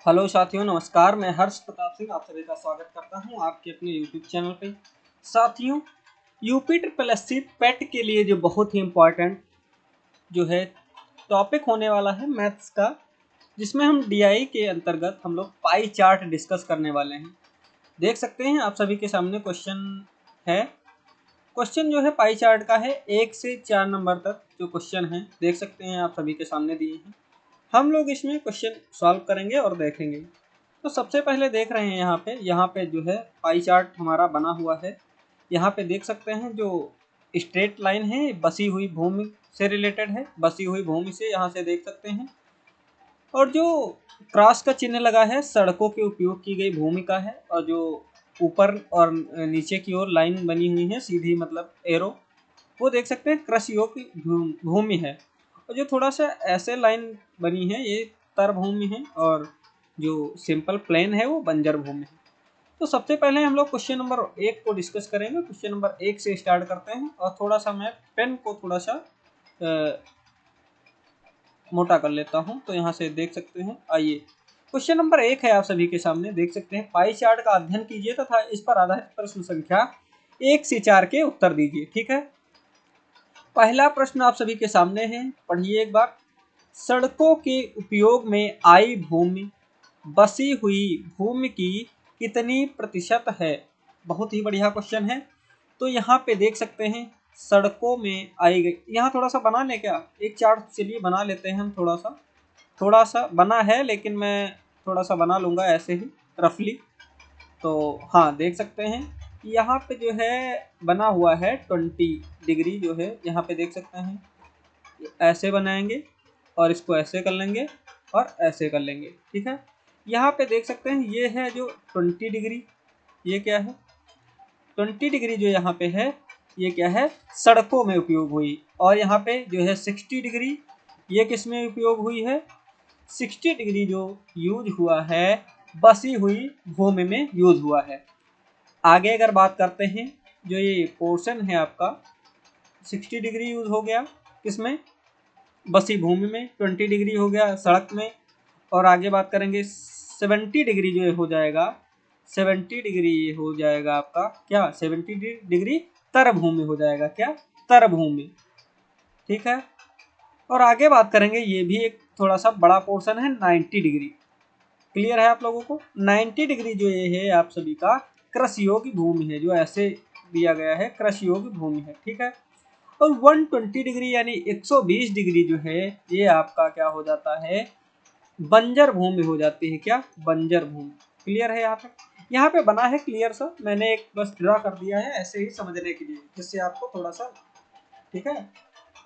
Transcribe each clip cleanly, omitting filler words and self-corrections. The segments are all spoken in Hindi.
हेलो साथियों, नमस्कार। मैं हर्ष प्रताप सिंह आप सभी का स्वागत करता हूं आपके अपने यूट्यूब चैनल पे। साथियों, यूपी ट्रिपल एस सी पेट के लिए जो बहुत ही इम्पोर्टेंट जो है टॉपिक होने वाला है मैथ्स का, जिसमें हम डीआई के अंतर्गत हम लोग पाई चार्ट डिस्कस करने वाले हैं। देख सकते हैं आप सभी के सामने क्वेश्चन है। क्वेश्चन जो है पाई चार्ट का है, 1 से 4 नंबर तक जो क्वेश्चन है देख सकते हैं आप सभी के सामने दिए हैं। हम लोग इसमें क्वेश्चन सॉल्व करेंगे और देखेंगे। तो सबसे पहले देख रहे हैं यहाँ पे जो है पाई चार्ट हमारा बना हुआ है। यहाँ पे देख सकते हैं जो स्ट्रेट लाइन है बसी हुई भूमि से रिलेटेड है, बसी हुई भूमि से यहाँ से देख सकते हैं। और जो क्रॉस का चिन्ह लगा है सड़कों के उपयोग की गई भूमि का है, और जो ऊपर और नीचे की ओर लाइन बनी हुई है सीधी मतलब एरो, वो देख सकते हैं कृषि योग्य भूमि है। और जो थोड़ा सा ऐसे लाइन बनी है ये तर भूमि है, और जो सिंपल प्लेन है वो बंजर भूमि है। तो सबसे पहले हम लोग क्वेश्चन नंबर 1 को डिस्कस करेंगे। क्वेश्चन नंबर 1 से स्टार्ट करते हैं, और थोड़ा सा मैं पेन को थोड़ा सा मोटा कर लेता हूं। तो यहाँ से देख सकते हैं, आइए क्वेश्चन नंबर 1 है आप सभी के सामने। देख सकते हैं, पाई चार्ट का अध्ययन कीजिए तथा इस पर आधारित प्रश्न संख्या 1 से 4 के उत्तर दीजिए। ठीक है, पहला प्रश्न आप सभी के सामने है, पढ़िए एक बार। सड़कों के उपयोग में आई भूमि बसी हुई भूमि की कितनी प्रतिशत है? बहुत ही बढ़िया क्वेश्चन है। तो यहाँ पे देख सकते हैं सड़कों में आई गई, यहाँ थोड़ा सा बना ले क्या, एक चार्ट चलिए बना लेते हैं हम। थोड़ा सा बना है लेकिन मैं थोड़ा सा बना लूँगा ऐसे ही रफली। तो हाँ, देख सकते हैं यहाँ पे जो है बना हुआ है 20 डिग्री जो है, यहाँ पे देख सकते हैं ऐसे बनाएंगे और इसको ऐसे कर लेंगे और ऐसे कर लेंगे। ठीक है, यहाँ पे देख सकते हैं ये है जो 20 डिग्री, ये क्या है 20 डिग्री जो यहाँ पे है ये क्या है, सड़कों में उपयोग हुई। और यहाँ पे जो है 60 डिग्री ये किस में उपयोग हुई है, 60 डिग्री जो यूज हुआ है बसी हुई भूमि में यूज हुआ है। आगे अगर बात करते हैं, जो ये पोर्शन है आपका 60 डिग्री यूज हो गया किसमें, बसी भूमि में, 20 डिग्री हो गया सड़क में। और आगे बात करेंगे 70 डिग्री जो हो जाएगा, 70 डिग्री हो जाएगा आपका क्या, 70 डिग्री तर भूमि हो जाएगा, क्या तर भूमि। ठीक है, और आगे बात करेंगे ये भी एक थोड़ा सा बड़ा पोर्शन है 90 डिग्री। क्लियर है आप लोगों को, 90 डिग्री जो ये है आप सभी का कृषि योग्य भूमि है, जो ऐसे दिया गया है कृषि योग्य भूमि है। ठीक है, और 120 डिग्री यानी 120 डिग्री जो है ये आपका क्या हो जाता है, बंजर भूमि हो जाती है, क्या बंजर भूमि। क्लियर है, यहाँ पे बना है क्लियर सा, मैंने एक बस ड्रा कर दिया है ऐसे ही समझने के लिए, जिससे आपको थोड़ा सा ठीक है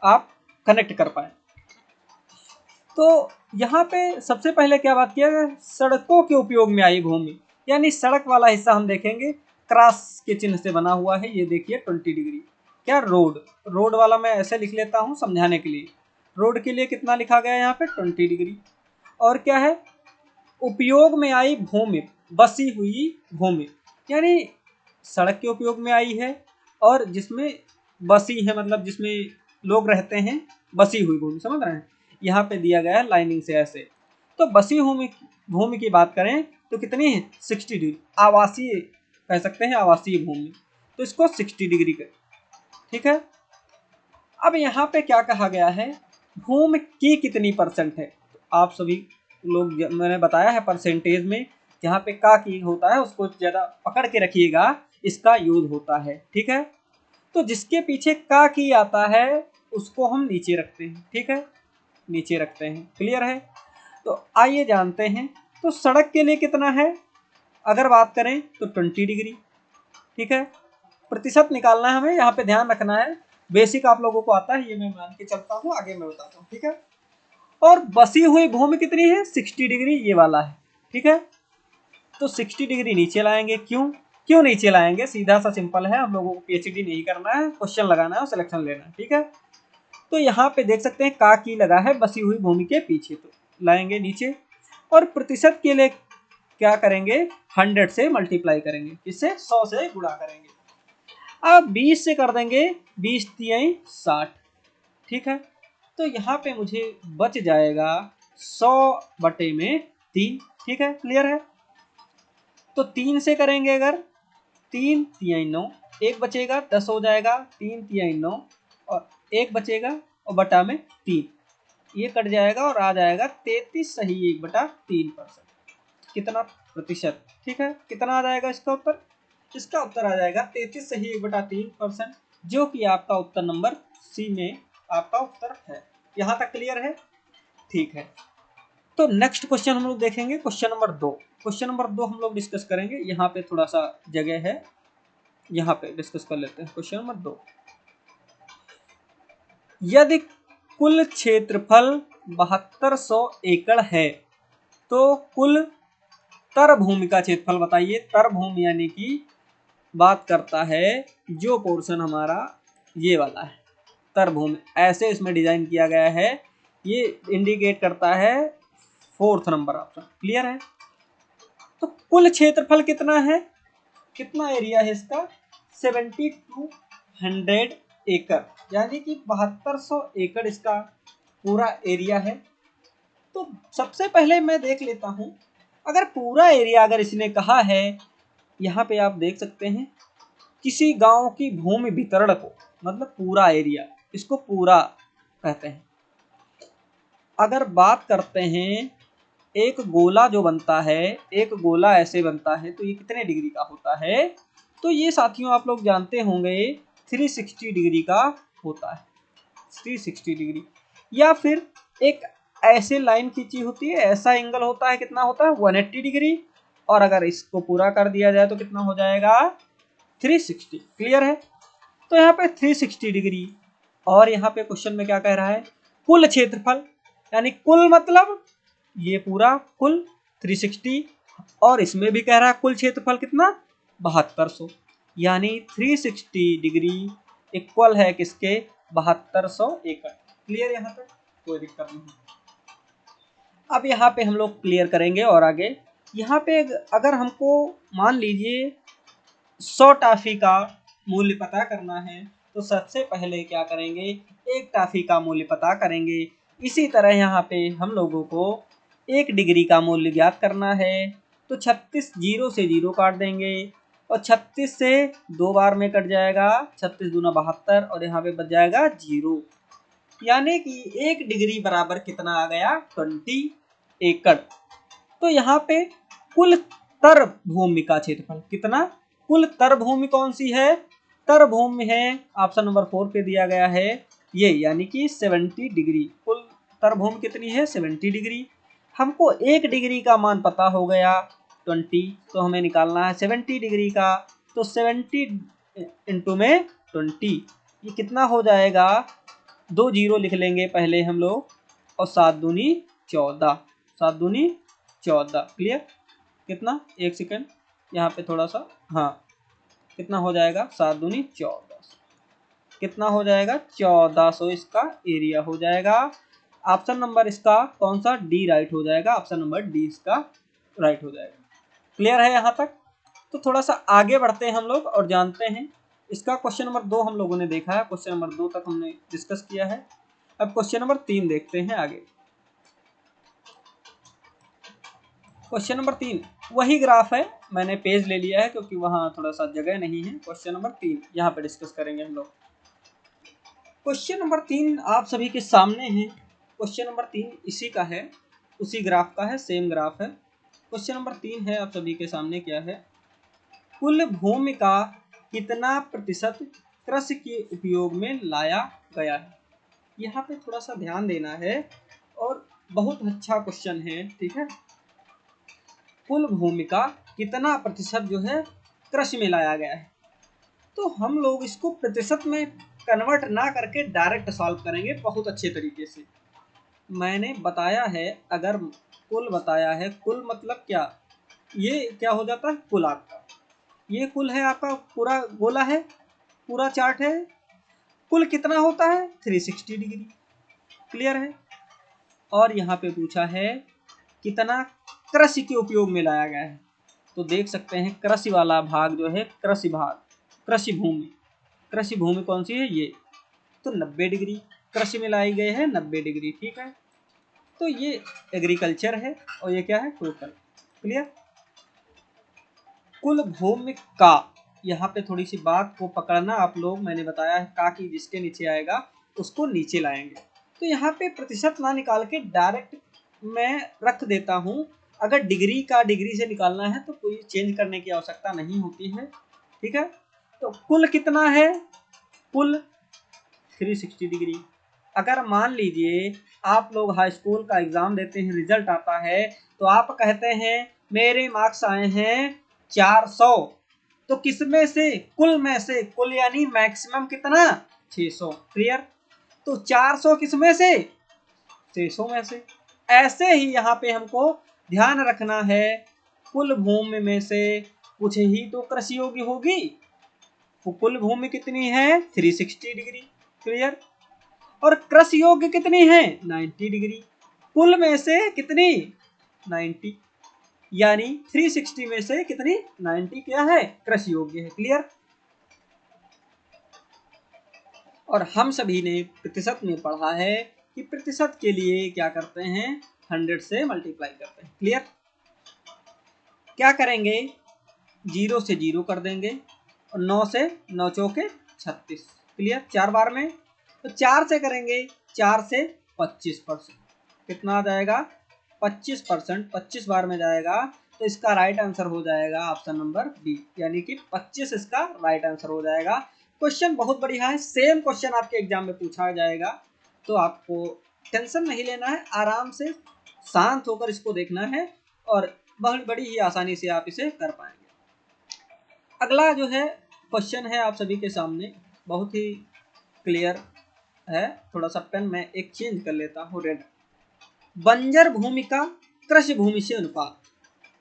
आप कनेक्ट कर पाए। तो यहाँ पे सबसे पहले क्या बात किया गया, सड़कों के उपयोग में आई भूमि, यानी सड़क वाला हिस्सा हम देखेंगे क्रॉस के चिन्ह से बना हुआ है, ये देखिए 20 डिग्री। क्या रोड, रोड वाला मैं ऐसे लिख लेता हूँ समझाने के लिए। रोड के लिए कितना लिखा गया यहाँ पे 20 डिग्री। और क्या है, उपयोग में आई भूमि बसी हुई भूमि, यानी सड़क के उपयोग में आई है और जिसमें बसी है मतलब जिसमें लोग रहते हैं, बसी हुई भूमि, समझ रहे हैं। यहाँ पे दिया गया है लाइनिंग से ऐसे। तो बसी भूमि की बात करें तो कितनी है 60 डिग्री, आवासीय कह सकते हैं, आवासीय भूमि। तो इसको 60 डिग्री कर। ठीक है, अब यहाँ पे क्या कहा गया है, भूमि की कितनी परसेंट है। तो आप सभी लोग मैंने बताया है परसेंटेज में, जहाँ पे का की होता है उसको ज़्यादा पकड़ के रखिएगा, इसका यूज होता है। ठीक है, तो जिसके पीछे का की आता है उसको हम नीचे रखते हैं। ठीक है, नीचे रखते हैं। क्लियर है, तो आइए जानते हैं। तो सड़क के लिए कितना है अगर बात करें तो 20 डिग्री। ठीक है, प्रतिशत निकालना है हमें, यहाँ पे ध्यान रखना है। बेसिक आप लोगों को आता है, ये मैं मान के चलता हूँ, आगे मैं बताता हूँ। ठीक है, और बसी हुई भूमि कितनी है 60 डिग्री, ये वाला है। ठीक है, तो 60 डिग्री नीचे लाएंगे, क्यों नीचे लाएंगे, सीधा सा सिंपल है, हम लोगों को पीएचडी नहीं करना है, क्वेश्चन लगाना है और सिलेक्शन लेना है। ठीक है, तो यहाँ पे देख सकते हैं का की लगा है बसी हुई भूमि के पीछे, तो लाएंगे नीचे। और प्रतिशत के लिए क्या करेंगे, 100 से मल्टीप्लाई करेंगे, इससे 100 से गुणा करेंगे। अब 20 से कर देंगे, 20 तियाई 60। ठीक है, तो यहाँ पे मुझे बच जाएगा 100 बटे में 3। ठीक है, क्लियर है। तो 3 से करेंगे अगर, 3 तिहाई 9, एक बचेगा 10 हो जाएगा, 3 तिहाई 9 और एक बचेगा और बटा में 3, ये कट जाएगा और आ जाएगा 33 सही 1/3%। कितना प्रतिशत, ठीक है, कितना आ जाएगा इसका उत्तर? इसका उत्तर आ जाएगा 33 सही 1/3%, जो कि आपका उत्तर नंबर सी में आपका उत्तर है। यहाँ तक क्लियर है? ठीक है। तो नेक्स्ट क्वेश्चन हम लोग देखेंगे, क्वेश्चन नंबर 2। क्वेश्चन नंबर 2 हम लोग डिस्कस करेंगे, यहाँ पे थोड़ा सा जगह है, यहाँ पे डिस्कस कर लेते हैं। क्वेश्चन नंबर 2, यदि कुल क्षेत्रफल 7200 एकड़ है तो कुल तर भूमि का क्षेत्रफल बताइए। तर भूमि यानी कि बात करता है जो पोर्शन हमारा ये वाला है, तर भूमि ऐसे इसमें डिजाइन किया गया है, ये इंडिकेट करता है 4th नंबर ऑप्शन, क्लियर है। तो कुल क्षेत्रफल कितना है, कितना एरिया है इसका? 7200 एकड़, यानी कि 7200 एकड़ इसका पूरा एरिया है। तो सबसे पहले मैं देख लेता हूं, अगर पूरा एरिया अगर इसने कहा है, यहाँ पे आप देख सकते हैं किसी गांव की भूमि वितरण को, मतलब पूरा एरिया, इसको पूरा कहते हैं। अगर बात करते हैं एक गोला जो बनता है, एक गोला ऐसे बनता है तो ये कितने डिग्री का होता है? तो ये साथियों आप लोग जानते होंगे 360 डिग्री का होता है, 360 डिग्री। या फिर एक ऐसे लाइन खींची होती है, ऐसा एंगल होता है, कितना होता है? 180 डिग्री। और अगर इसको पूरा कर दिया जाए तो कितना हो जाएगा? 360, क्लियर है। तो यहाँ पे 360 डिग्री, और यहाँ पे क्वेश्चन में क्या कह रहा है? कुल क्षेत्रफल, यानी कुल मतलब ये पूरा कुल 360, और इसमें भी कह रहा है कुल क्षेत्रफल कितना? 7200, यानी 360 डिग्री इक्वल है किसके? 7200 एकड़। क्लियर, यहाँ तक कोई दिक्कत नहीं। अब यहाँ पे हम लोग क्लियर करेंगे और आगे यहाँ पे अगर हमको मान लीजिए 100 टाफी का मूल्य पता करना है, तो सबसे पहले क्या करेंगे? एक टाफी का मूल्य पता करेंगे। इसी तरह यहाँ पे हम लोगों को 1 डिग्री का मूल्य ज्ञात करना है, तो 36 जीरो से जीरो काट देंगे और 36 से 2 बार में कट जाएगा, 36 दूना 72 और यहाँ पे बच जाएगा 0, यानी कि 1 डिग्री बराबर कितना आ गया? 20 एकड़। तो यहाँ पे कुल तर भूमि का क्षेत्रफल कितना? कुल तर भूमि कौन सी है? तर भूमि है ऑप्शन नंबर 4 पे दिया गया है ये, यानी कि 70 डिग्री। कुल तर भूमि कितनी है? 70 डिग्री। हमको 1 डिग्री का मान पता हो गया 20, तो हमें निकालना है 70 डिग्री का, तो 70 इंटू में 20, ये कितना हो जाएगा? 2 जीरो लिख लेंगे पहले हम लोग, और 7 दूनी 14, 7 दूनी 14, क्लियर। कितना? एक सेकंड, यहाँ पे थोड़ा सा, हाँ, कितना हो जाएगा? 7 दूनी 14, कितना हो जाएगा? 1400 इसका एरिया हो जाएगा। ऑप्शन नंबर इसका कौन सा? डी राइट हो जाएगा, ऑप्शन नंबर डी इसका राइट हो जाएगा। क्लियर है यहाँ तक? तो थोड़ा सा आगे बढ़ते हैं हम लोग और जानते हैं इसका। क्वेश्चन नंबर 2 हम लोगों ने देखा है, क्वेश्चन नंबर 2 तक हमने डिस्कस किया है। अब क्वेश्चन नंबर 3 देखते हैं आगे। क्वेश्चन नंबर 3 वही ग्राफ है, मैंने पेज ले लिया है क्योंकि वहाँ थोड़ा सा जगह नहीं है। क्वेश्चन नंबर 3 यहाँ पे डिस्कस करेंगे हम लोग। क्वेश्चन नंबर 3 आप सभी के सामने है। क्वेश्चन नंबर 3 इसी का है, उसी ग्राफ का है, सेम ग्राफ है। क्वेश्चन नंबर 3 है आप सभी के सामने, क्या है? कुल भूमि का कितना प्रतिशत कृषि के उपयोग में लाया गया है? यहाँ पे थोड़ा सा ध्यान देना है और बहुत अच्छा क्वेश्चन है, ठीक है। कुल भूमि का कितना प्रतिशत जो है कृषि में लाया गया है, तो हम लोग इसको प्रतिशत में कन्वर्ट ना करके डायरेक्ट सॉल्व करेंगे बहुत अच्छे तरीके से। मैंने बताया है, अगर कुल बताया है, कुल मतलब क्या? ये क्या हो जाता है? कुल आपका, ये कुल है आपका, पूरा गोला है, पूरा चार्ट है। कुल कितना होता है? 360 डिग्री, क्लियर है। और यहाँ पे पूछा है कितना कृषि के उपयोग में लाया गया है, तो देख सकते हैं कृषि वाला भाग जो है, कृषि भाग, कृषि भूमि, कृषि भूमि कौन सी है? ये, तो 90 डिग्री कृषि में लाई गए हैं, 90 डिग्री, ठीक है। तो ये एग्रीकल्चर है और ये क्या है? टोटल। क्लियर। कुल भूमि का, यहाँ पे थोड़ी सी बात को पकड़ना आप लोग, मैंने बताया है का की जिसके नीचे आएगा उसको नीचे लाएंगे। तो यहाँ पे प्रतिशत ना निकाल के डायरेक्ट मैं रख देता हूँ। अगर डिग्री का डिग्री से निकालना है तो कोई चेंज करने की आवश्यकता नहीं होती है, ठीक है। तो कुल कितना है, कुल 360 डिग्री। अगर मान लीजिए आप लोग हाई स्कूल का एग्जाम देते हैं, रिजल्ट आता है तो आप कहते हैं मेरे मार्क्स आए हैं 400, तो किसमें से, कुल में से, कुल यानी मैक्सिमम कितना 600, क्लियर। तो 400 किसमें से, 600 में से। ऐसे ही यहाँ पे हमको ध्यान रखना है, कुल भूमि में से कुछ ही तो कृषि योग्य होगी। तो कुल भूमि कितनी है 360 डिग्री, क्लियर। और कृषि योग्य कितनी है 90 डिग्री। कुल में से कितनी 90, यानी 360 में से कितनी 90 क्या है कृषि योग्य है, क्लियर। और हम सभी ने प्रतिशत में पढ़ा है कि प्रतिशत के लिए क्या करते हैं 100 से मल्टीप्लाई करते हैं, क्लियर। क्या करेंगे 0 से 0 कर देंगे और 9 से 9 चौके 36, क्लियर। 4 बार में तो 4 से करेंगे, 4 से 25%, कितना आ जाएगा 25%, 25 बार में जाएगा तो इसका राइट आंसर हो जाएगा ऑप्शन नंबर बी, यानी कि 25 इसका राइट आंसर हो जाएगा। क्वेश्चन बहुत बढ़िया है, सेम क्वेश्चन आपके एग्जाम में पूछा जाएगा, तो आपको टेंशन नहीं लेना है, आराम से शांत होकर इसको देखना है और बहुत बड़ी ही आसानी से आप इसे कर पाएंगे। अगला जो है क्वेश्चन है आप सभी के सामने, बहुत ही क्लियर है। थोड़ा सा पेन में एक चेंज कर लेता हूँ, रेड। बंजर भूमि का कृषि भूमि से अनुपात,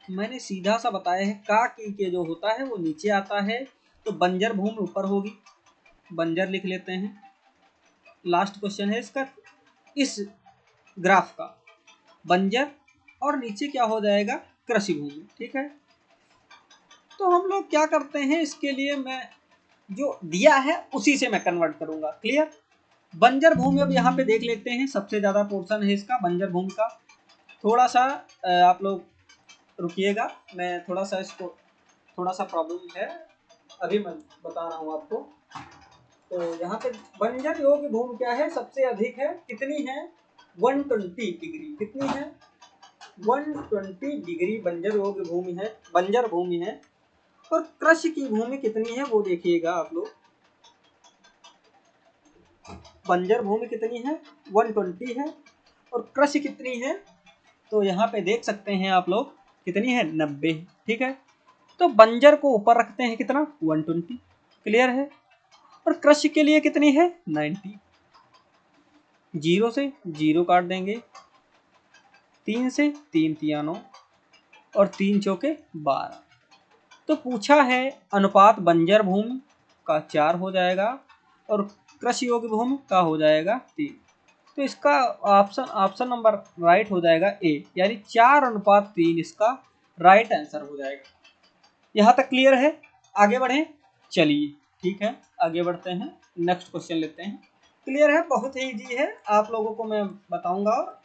मैंने सीधा सा बताया है का की के जो होता है वो नीचे आता है, तो बंजर भूमि ऊपर होगी, बंजर लिख लेते हैं। लास्ट क्वेश्चन है इसका, इस ग्राफ का बंजर और नीचे क्या हो जाएगा कृषि भूमि, ठीक है। तो हम लोग क्या करते हैं, इसके लिए मैं जो दिया है उसी से मैं कन्वर्ट करूंगा, क्लियर। बंजर भूमि अब यहाँ पे देख लेते हैं, सबसे ज्यादा पोर्शन है इसका बंजर भूमि का। थोड़ा सा आप लोग रुकिएगा, मैं थोड़ा सा इसको, थोड़ा सा प्रॉब्लम है, अभी मैं बता रहा हूँ आपको। तो यहाँ पे बंजर योग्य भूमि क्या है, सबसे अधिक है, कितनी है 120 डिग्री, कितनी है 120 डिग्री बंजर योग्य भूमि है, बंजर भूमि है। और कृषि की भूमि कितनी है वो देखिएगा आप लोग, बंजर भूमि कितनी है 120 है और कृषि कितनी है, तो यहाँ पे देख सकते हैं आप लोग कितनी है 90, ठीक है। तो बंजर को ऊपर रखते हैं कितना 120, क्लियर है। और कृषि के लिए कितनी है 90, 0 से 0 काट देंगे, 3 से 3 तिया 9 और 3 चौके 12। तो पूछा है अनुपात बंजर भूमि का 4 हो जाएगा और कृषि योग्य भूमि का हो जाएगा 3। तो इसका ऑप्शन ऑप्शन नंबर राइट हो जाएगा ए, यानी 4:3 इसका राइट आंसर हो जाएगा। यहाँ तक क्लियर है, आगे बढ़ें, चलिए ठीक है आगे बढ़ते हैं, नेक्स्ट क्वेश्चन लेते हैं। क्लियर है, बहुत ही इजी है, आप लोगों को मैं बताऊंगा। और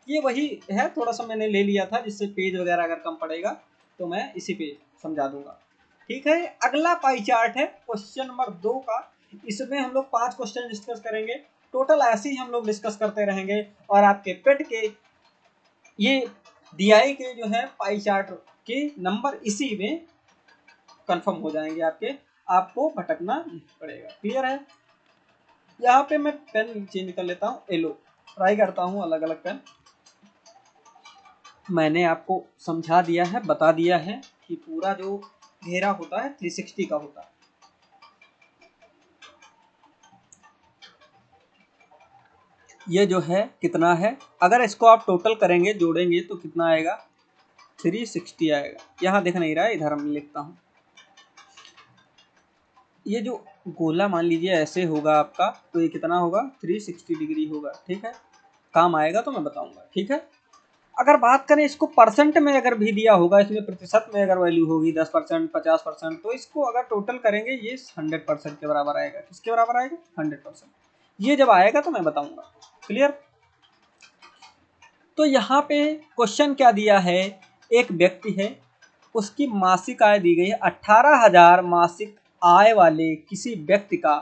ये वही है, थोड़ा सा मैंने ले लिया था जिससे पेज वगैरह अगर कम पड़ेगा तो मैं इसी पे समझा दूंगा, ठीक है। अगला पाई चार्ट है क्वेश्चन नंबर 2 का, इसमें हम लोग 5 क्वेश्चन डिस्कस करेंगे, टोटल ऐसे ही हम लोग डिस्कस करते रहेंगे और आपके पेट के ये DI के जो है पाई चार्ट के नंबर इसी में कंफर्म हो जाएंगे आपके, आपको भटकना नहीं पड़ेगा, क्लियर है। यहाँ पे मैं पेन चेंज कर लेता हूँ, येलो ट्राई करता हूँ, अलग अलग पेन। मैंने आपको समझा दिया है, बता दिया है कि पूरा जो घेरा होता है 360 का होता है। ये जो है कितना है, अगर इसको आप टोटल करेंगे जोड़ेंगे तो कितना आएगा 360 आएगा। यहाँ दिख नहीं रहा है, इधर मैं लिखता हूँ। ये जो गोला मान लीजिए ऐसे होगा आपका, तो ये कितना होगा 360 डिग्री होगा, ठीक है। काम आएगा तो मैं बताऊंगा, ठीक है। अगर बात करें इसको परसेंट में अगर भी दिया होगा, इसमें प्रतिशत में अगर वैल्यू होगी 10%, 50%, तो इसको अगर टोटल करेंगे ये 100% के बराबर आएगा। किसके बराबर आएगा 100%। ये जब आएगा तो मैं बताऊंगा, क्लियर। तो यहाँ पे क्वेश्चन क्या दिया है एक व्यक्ति है, उसकी मासिक आय दी गई है 18,000 मासिक आय वाले किसी व्यक्ति का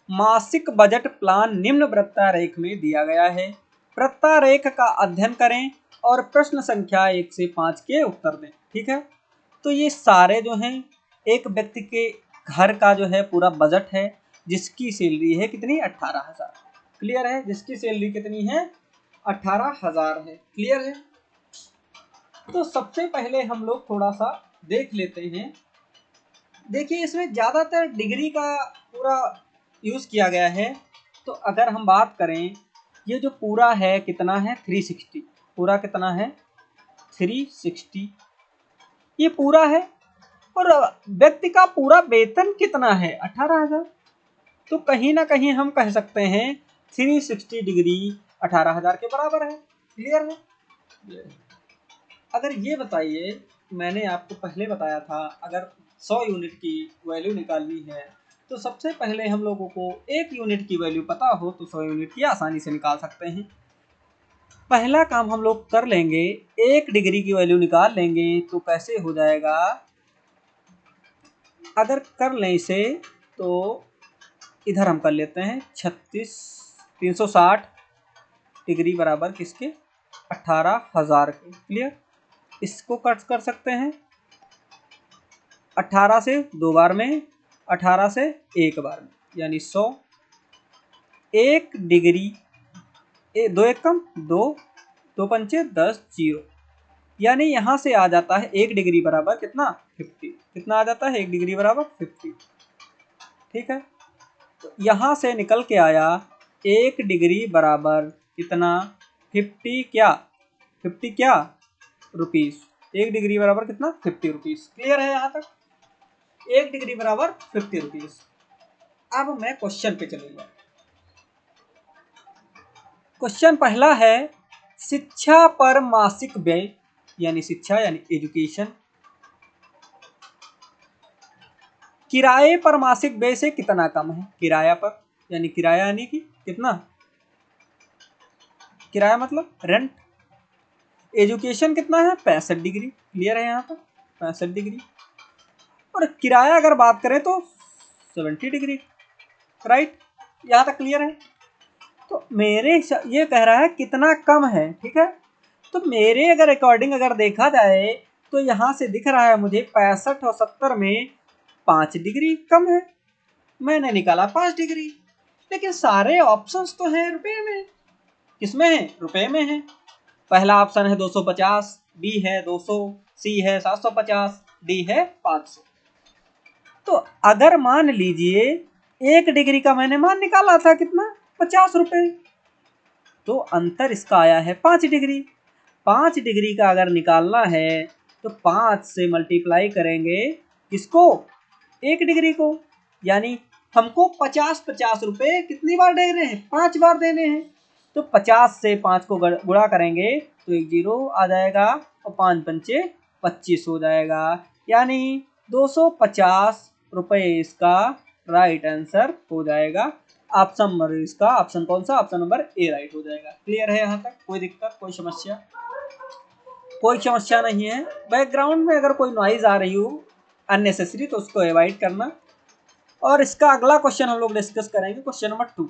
मासिक बजट प्लान निम्न वृत्तारेख में दिया गया है। वृत्तारेख का अध्ययन करें और प्रश्न संख्या 1 से 5 के उत्तर दें। ठीक है, तो ये सारे जो हैं एक व्यक्ति के घर का जो है पूरा बजट है, जिसकी सैलरी है कितनी, 18,000। क्लियर है, जिसकी सैलरी कितनी है, 18,000 है। क्लियर है। तो सबसे पहले हम लोग थोड़ा सा देख लेते हैं। देखिए इसमें ज़्यादातर डिग्री का पूरा यूज़ किया गया है। तो अगर हम बात करें, ये जो पूरा है कितना है, 360, पूरा कितना है, 360, ये पूरा है। और व्यक्ति का पूरा वेतन कितना है, 18,000। तो कहीं ना कहीं हम कह सकते हैं 360 डिग्री 18,000 के बराबर है। क्लियर है। अगर ये बताइए, मैंने आपको पहले बताया था अगर 100 यूनिट की वैल्यू निकालनी है तो सबसे पहले हम लोगों को 1 यूनिट की वैल्यू पता हो तो 100 यूनिट की आसानी से निकाल सकते हैं। पहला काम हम लोग कर लेंगे, 1 डिग्री की वैल्यू निकाल लेंगे। तो कैसे हो जाएगा, अगर कर लें इसे तो इधर हम कर लेते हैं 360 डिग्री बराबर किसके, 18,000 के। क्लियर, इसको कट कर सकते हैं 18 से 2 बार में, 18 से 1 बार में, यानी 100। 1 डिग्री, 2 1 कम 2, 2 पंचे 10, 0, यानी यहाँ से आ जाता है 1 डिग्री बराबर कितना, 50। कितना आ जाता है, 1 डिग्री बराबर 50। ठीक है, तो यहाँ से निकल के आया 1 डिग्री बराबर कितना, 50 क्या, 50 क्या रुपीस। 1 डिग्री बराबर कितना, 50 रुपीस। क्लियर है यहाँ तक, 1 डिग्री बराबर 50 रुपीस। अब मैं क्वेश्चन पे चलूंगा। क्वेश्चन पहला है, शिक्षा पर मासिक व्यय, यानी शिक्षा यानी एजुकेशन, किराए पर मासिक व्यय से कितना कम है। किराया पर यानी किराया यानी कि कितना, किराया मतलब रेंट। एजुकेशन कितना है, 65 डिग्री। क्लियर है यहाँ पर, 65 डिग्री। और किराया अगर बात करें तो 70 डिग्री। राइट, यहाँ तक क्लियर है। तो मेरे ये कह रहा है कितना कम है। ठीक है, तो मेरे अगर अकॉर्डिंग अगर देखा जाए तो यहाँ से दिख रहा है मुझे 65 और 70 में 5 डिग्री कम है। मैंने निकाला 5 डिग्री, लेकिन सारे ऑप्शंस तो हैं रुपए में। किसमें है, रुपए में है। पहला ऑप्शन है 250, बी है 200, सी है 750, डी है 500। तो अगर मान लीजिए 1 डिग्री का मैंने मान निकाला था कितना, 50 रुपए, तो अंतर इसका आया है 5 डिग्री। 5 डिग्री का अगर निकालना है तो 5 से मल्टीप्लाई करेंगे किसको, 1 डिग्री को, यानी हमको 50 रुपए कितनी बार दे रहे हैं, 5 बार देने हैं। तो 50 से 5 को गुणा करेंगे तो 1 जीरो आ जाएगा और 5 पंचे 25 हो जाएगा, यानी 250 रुपए इसका राइट आंसर हो जाएगा। ऑप्शन नंबर इसका, ऑप्शन कौन सा, ऑप्शन नंबर ए राइट हो जाएगा। क्लियर है यहाँ तक, कोई दिक्कत, कोई समस्या, कोई समस्या नहीं है। बैकग्राउंड में अगर कोई नॉइज आ रही हो अननेसेसरी तो उसको अवॉइड करना। और इसका अगला क्वेश्चन हम लोग डिस्कस करेंगे, क्वेश्चन नंबर 2।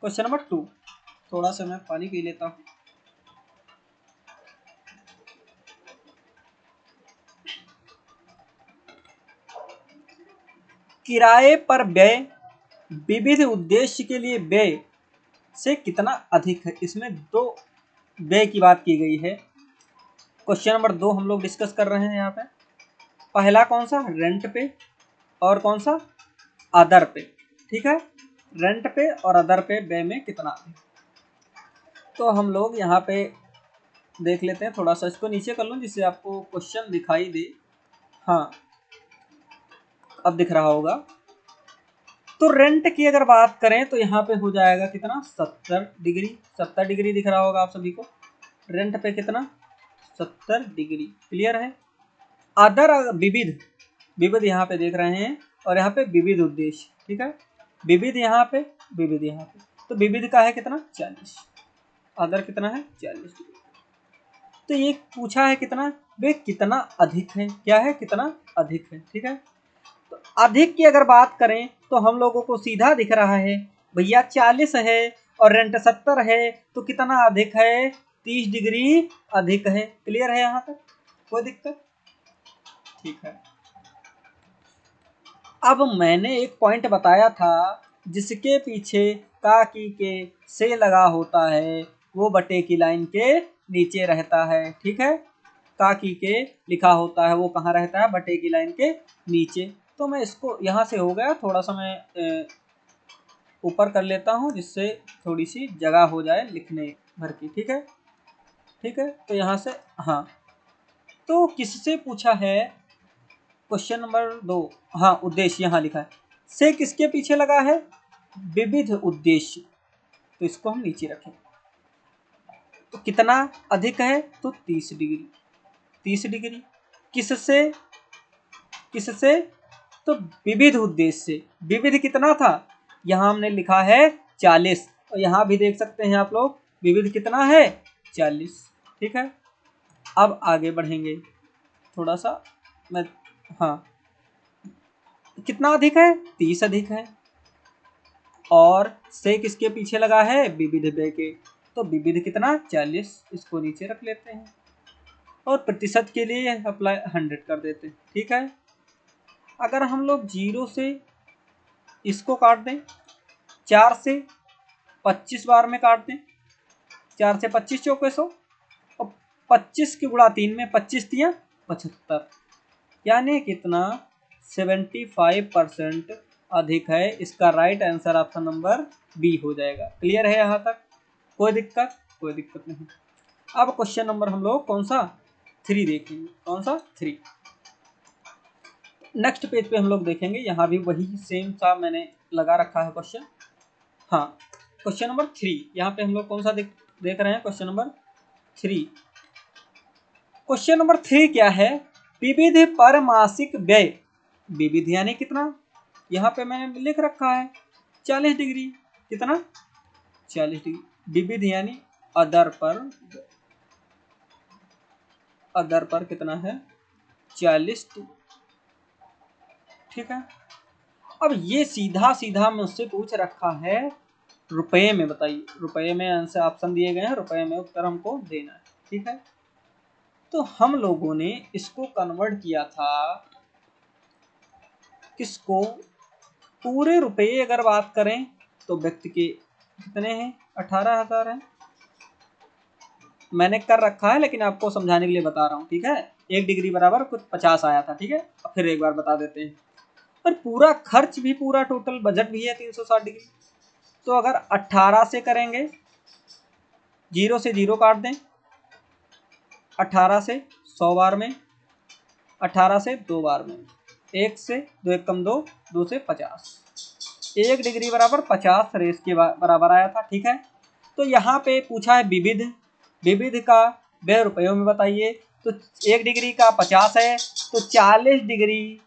क्वेश्चन नंबर 2, थोड़ा सा मैं पानी पी लेता हूँ। किराए पर व्यय विविध उद्देश्य के लिए व्यय से कितना अधिक है। इसमें 2 व्यय की बात की गई है। क्वेश्चन नंबर 2 हम लोग डिस्कस कर रहे हैं यहाँ पे। पहला कौन सा, रेंट पे, और कौन सा, अदर पे। ठीक है, रेंट पे और अदर पे व्यय में कितना है। तो हम लोग यहाँ पे देख लेते हैं, थोड़ा सा इसको नीचे कर लूँ जिससे आपको क्वेश्चन दिखाई दे। हाँ, अब दिख रहा होगा। तो रेंट की अगर बात करें तो यहाँ पे हो जाएगा कितना, 70 डिग्री। 70 डिग्री दिख रहा होगा आप सभी को। रेंट पे कितना, 70 डिग्री। क्लियर है। अदर विविध, विविध यहाँ पे देख रहे हैं और यहाँ पे विविध उद्देश्य। ठीक है, विविध यहाँ पे, विविध यहाँ पे। तो विविध का है कितना, 40। अदर कितना है, 40 डिग्री। तो ये पूछा है कितना, वे कितना अधिक है, क्या है, कितना अधिक है। ठीक है, तो अधिक की अगर बात करें तो हम लोगों को सीधा दिख रहा है भैया 40 है और रेंट 70 है, तो कितना अधिक है, 30 डिग्री अधिक है। क्लियर है यहाँ तक, कोई दिक्कत? ठीक है, अब मैंने एक पॉइंट बताया था जिसके पीछे का की के से लगा होता है वो बटे की लाइन के नीचे रहता है। ठीक है, का की के लिखा होता है वो कहाँ रहता है, बटे की लाइन के नीचे। तो मैं इसको यहाँ से हो गया, थोड़ा सा मैं ऊपर कर लेता हूँ जिससे थोड़ी सी जगह हो जाए लिखने भर की। ठीक है, ठीक है, तो यहाँ से हाँ, तो किससे पूछा है, क्वेश्चन नंबर 2। हाँ, उद्देश्य यहाँ लिखा है, से किसके पीछे लगा है, विविध उद्देश्य, तो इसको हम नीचे रखें। तो कितना अधिक है, तो 30 डिग्री, 30 डिग्री। किससे, किससे, तो विविध उद्देश्य से। विविध कितना था, यहाँ हमने लिखा है 40, और यहाँ भी देख सकते हैं आप लोग विविध कितना है, 40। ठीक है, अब आगे बढ़ेंगे थोड़ा सा मैं, हाँ, कितना अधिक है, 30 अधिक है, और से किसके पीछे लगा है, विविध बे के, तो विविध कितना 40, इसको नीचे रख लेते हैं और प्रतिशत के लिए अप्लाई 100 कर देते हैं। ठीक है, अगर हम लोग 0 से इसको काट दें, 4 से 25 बार में काट दें, 4 से 25 चौके 100, और 25 की गुणा 3 में 25 दिया 75, यानी कितना 75% अधिक है। इसका right answer option number B हो जाएगा। क्लियर है यहाँ तक, कोई दिक्कत? कोई दिक्कत नहीं। अब क्वेश्चन नंबर हम लोग कौन सा, 3 देखेंगे, कौन सा, 3। नेक्स्ट पेज पे हम लोग देखेंगे, यहाँ भी वही सेम सा मैंने लगा रखा है क्वेश्चन। हाँ, क्वेश्चन नंबर 3, यहाँ पे हम लोग कौन सा देख रहे हैं, क्वेश्चन नंबर 3। क्वेश्चन नंबर 3 क्या है, विविध पर मासिक व्यय, विविध यानी कितना, यहाँ पे मैंने लिख रखा है 40 डिग्री, कितना 40 डिग्री, विविध यानी अदर पर, अदर पर कितना है 40। ठीक है, अब ये सीधा सीधा मुझसे पूछ रखा है रुपए में, बताइए रुपए में आंसर ऑप्शन दिए गए हैं, रुपए में उत्तर हमको देना है। ठीक है, तो हम लोगों ने इसको कन्वर्ट किया था किसको, पूरे रुपए अगर बात करें तो व्यक्ति के कितने हैं, 18,000 हैं। मैंने कर रखा है लेकिन आपको समझाने के लिए बता रहा हूँ। ठीक है, 1 डिग्री बराबर कुछ 50 आया था। ठीक है, फिर एक बार बता देते हैं, और पूरा खर्च भी, पूरा टोटल बजट भी है 360 डिग्री। तो अगर 18 से करेंगे, 0 से 0 काट दें, 18 से 100 बार में, 18 से 2 बार में, 1 से 2 एक कम 2, 2 से 50, 1 डिग्री बराबर 50 रेस के बराबर आया था। ठीक है, तो यहाँ पे पूछा है विविध, विविध का व्यय रुपयों में बताइए। तो 1 डिग्री का 50 है, तो 40 डिग्री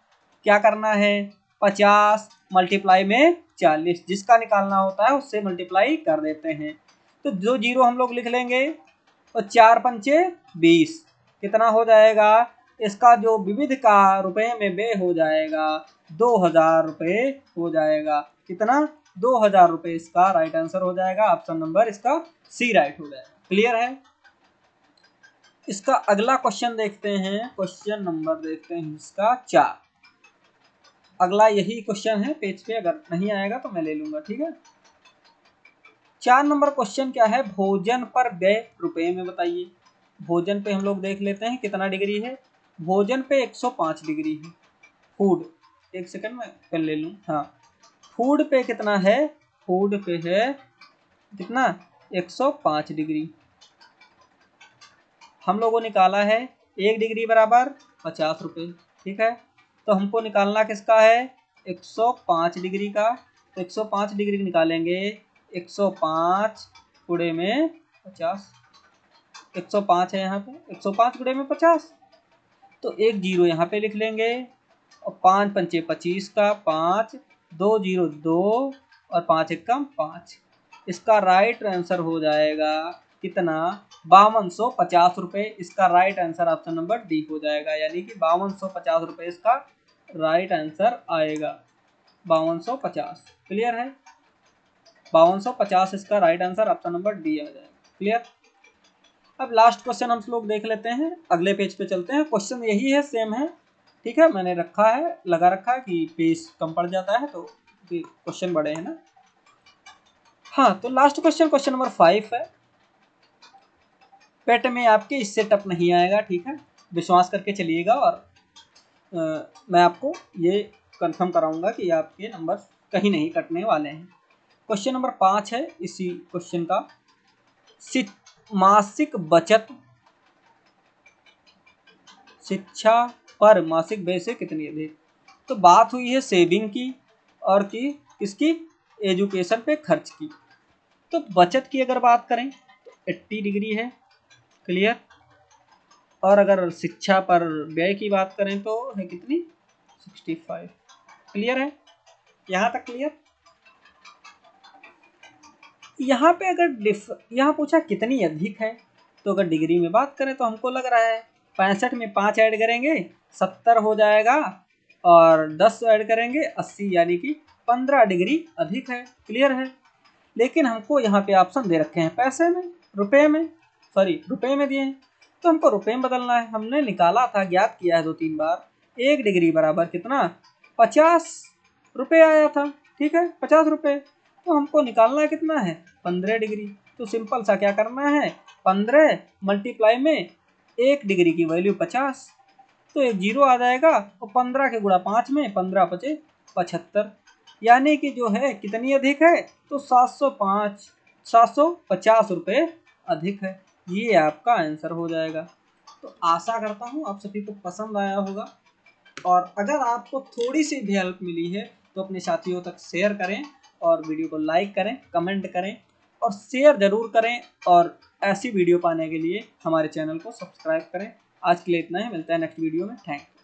क्या करना है, 50 मल्टीप्लाई में 40, जिसका निकालना होता है उससे मल्टीप्लाई कर देते हैं। तो जो 0 हम लोग लिख लेंगे, तो 4 पंचे 20, कितना हो जाएगा, इसका जो विविध का रुपए में व्यय हो जाएगा 2000 रुपये हो जाएगा। कितना, 2000 रुपये इसका राइट आंसर हो जाएगा। ऑप्शन नंबर इसका सी राइट हो जाएगा। क्लियर है? इसका अगला क्वेश्चन देखते हैं, क्वेश्चन नंबर देखते हैं इसका 4। अगला यही क्वेश्चन है पेज पे, अगर नहीं आएगा तो मैं ले लूंगा। ठीक है, 4 नंबर क्वेश्चन क्या है, भोजन पर व्यय रुपए में बताइए। भोजन पे हम लोग देख लेते हैं कितना डिग्री है, भोजन पे 105 डिग्री है। फूड, एक सेकंड में कर ले लूँ, हाँ, फूड पे कितना है, फूड पे है कितना 105 डिग्री। हम लोगों ने निकाला है 1 डिग्री बराबर 50 रुपये। ठीक है, तो हमको निकालना किसका है, 105 डिग्री का। तो 105 डिग्री निकालेंगे, 105 गुणे में 50, 105 है यहाँ पे, 105 गुणे में 50, तो 1 जीरो यहाँ पे लिख लेंगे, और 5 पंचे 25 का 5, 2 जीरो 2, और 5 एकम 5। इसका राइट आंसर हो जाएगा कितना 5250 रुपये। इसका right answer option number D हो जाएगा, यानी कि 5250 रुपये इसका राइट आंसर आएगा। 5250 क्लियर है, 5250 इसका right answer option number D आ जाएगा। क्लियर। अब लास्ट क्वेश्चन हम लोग देख लेते हैं, अगले पेज पे चलते हैं। क्वेश्चन यही है, सेम है, ठीक है। मैंने रखा है, लगा रखा है कि पेज कम पड़ जाता है तो क्वेश्चन बड़े हैं ना। हाँ, तो लास्ट क्वेश्चन, क्वेश्चन नंबर 5 है। पेट में आपके इससे टप नहीं आएगा, ठीक है, विश्वास करके चलिएगा। और मैं आपको ये कंफर्म कराऊंगा कि आपके नंबर कहीं नहीं कटने वाले हैं। क्वेश्चन नंबर 5 है इसी क्वेश्चन का। मासिक बचत शिक्षा पर मासिक व्यय से कितनी अधिक। तो बात हुई है सेविंग की और की किसकी, एजुकेशन पे खर्च की। तो बचत की अगर बात करें तो 80 डिग्री है, क्लियर। और अगर शिक्षा पर व्यय की बात करें तो है कितनी, 65, क्लियर है, यहाँ तक क्लियर। यहाँ पे अगर यहाँ पूछा कितनी अधिक है, तो अगर डिग्री में बात करें तो हमको लग रहा है 65 में 5 ऐड करेंगे 70 हो जाएगा, और 10 ऐड करेंगे 80, यानी कि 15 डिग्री अधिक है, क्लियर है। लेकिन हमको यहाँ पे ऑप्शन दे रखे हैं पैसे में, रुपए में, सॉरी रुपए में दिए हैं, तो हमको रुपए में बदलना है। हमने निकाला था, ज्ञात किया है 2-3 बार। 1 डिग्री बराबर कितना, 50 रुपये आया था, ठीक है, 50 रुपये। तो हमको निकालना है कितना है, 15 डिग्री। तो सिंपल सा क्या करना है, 15 मल्टीप्लाई में 1 डिग्री की वैल्यू 50, तो एक जीरो आ जाएगा, और 15 के गुणा 5 में 15 पचे 75, यानी कि जो है कितनी अधिक है, तो 750 रुपये अधिक है। ये आपका आंसर हो जाएगा। तो आशा करता हूँ आप सभी को पसंद आया होगा, और अगर आपको थोड़ी सी भी हेल्प मिली है तो अपने साथियों तक शेयर करें, और वीडियो को लाइक करें, कमेंट करें, और शेयर ज़रूर करें। और ऐसी वीडियो पाने के लिए हमारे चैनल को सब्सक्राइब करें। आज के लिए इतना ही, मिलता है नेक्स्ट वीडियो में। Thank you.